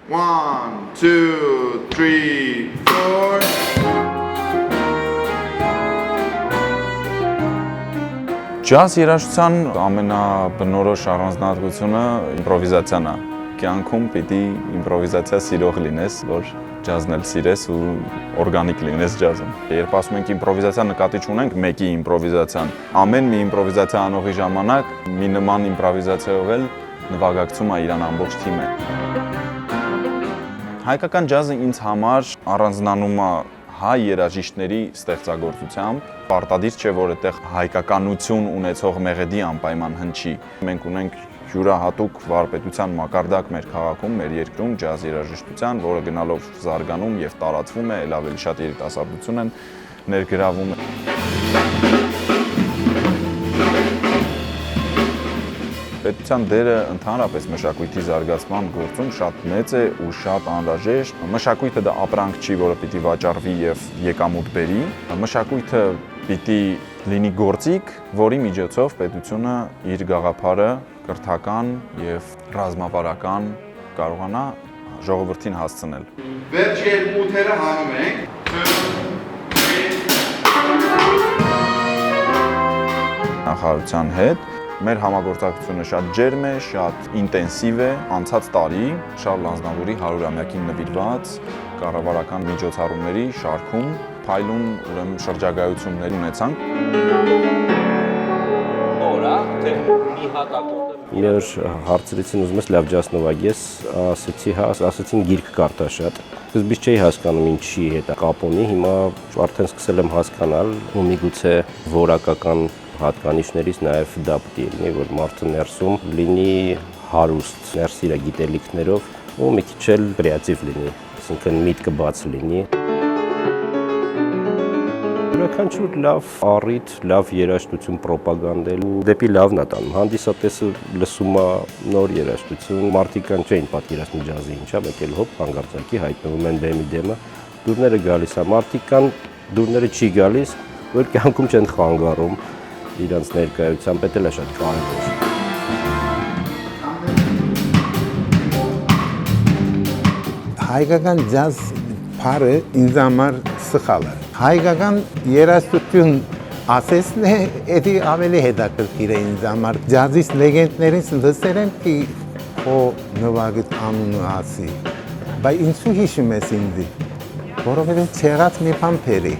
1, 2, 3, 4 Ջազ երաժշտության ամենաբնորոշ առանձնահատկությունը իմպրովիզացիան է։ Կյանքում պիտի իմպրովիզացիա սիրող լինես, որ ջազն էլ սիրես ու օրգանիկ լինես ջազում։ Երբ ասում ենք իմպրովիզացիա, նկատի չունենք մեկի իմպրովիզացիան։ Ամեն մի իմպրովիզացիա անողի ժամանակ մի նման իմպրովիզացիայով էլ նվագակցում է իրան ամբողջ թիմը։ Հայկական ջազը ինձ համար առանձնանում է հայ երաժիշտների ստեղծագործությամբ, պարտադիր չէ, որ այդտեղ հայկականություն ունեցող մեղեդի անպայման հնչի։ Մենք ունենք յուրահատուկ վարպետության մակարդակ մեր քաղաքում, մեր երկրում ջազ երաժշտության, որը գնալով զարգանում եւ տարածվում է, ել ավելի շատ երիտասարդություն են ներգրավում։ Պետության դերը ընդհանրապես մշակույթի զարգացման գործում շատ մեծ է ու շատ անհրաժեշտ։ Մշակույթը դա ապրանք չի, որը պիտի վաճառվի եւ եկամուտ բերի։ Մշակույթը պիտի լինի գործիք, որի միջոցով պետությունը իր գաղափարը կրթական եւ ռազմավարական կարողանա ժողովրդին հասցնել։ Վերջի երկու ութերը հանում ենք։ Նախարարության հետ մեր համագործակցությունը շատ ջերմ է, շատ ինտենսիվ է։ Անցած տարի Շարլ Ազնավուրի 100-ամյակին նվիրված կառավարական միջոցառումների շարքում փայլուն ուրեմն շրջագայություններ ունեցանք։ Մեր հարցրեցին ուզում ես լավ ջազ նվագես, ասացին գիրք կարդա շատ։ Սկզբից չէի հասկանում ինչի հետ կապ ունի, հիմա արդեն սկսել եմ հասկանալ, ու միգուցե որակական հատկանիշներից նաև դա պետք է լինի, որ մարդը ներսում լինի հարուստ, ներս իր գիտելիքներով ու մի քիչ էլ կրեատիվ լինի, այսինքն միտքը բաց լինի։ Յուրաքանչյուր լավ առիթ, լավ երաժշտություն պրոպագանդելու դեպի լավն է տանում։ Հանդիսատեսը լսում է նոր երաժշտություն, մարդիկան չէին պատկերացնում ջազի ինչա, մեկ էլ հոպ հանգարցակի հայտնվում են բեմի դեմը, դուրները գալիս է, մարդիկան դուրները չի գալիս, որ կյանքում չեն խանգարում իրանց ներկայությամբ, դա էլ է շատ կարևոր։ Հայկական ջազ փարը ինձ համար սխալ է։ Հայկական երաժշտություն ասեսն է, էդի ավելի հետաքրքիր է ինձ համար։ Ջազից լեգենդներից լսել եմ, କି քո նվագիչ անունը ասի։ Բայց ինչու հիշում ես ինձ։ Որովհետև ցեղած մի բան փերի։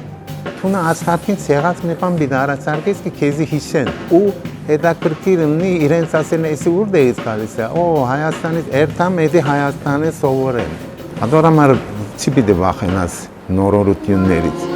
Թունը աշխարհին ցեղած մի բան բիդարացարկես, कि քեզի հիշեն։ Ու հետաքրքիր ունի իրենց ասեն, էսի ուր դեից գալիս է։ Օ, Հայաստանից երթամ, էդի Հայաստանը սովորել։ Ադորամար չի պիտի վախենաս նորորություններից։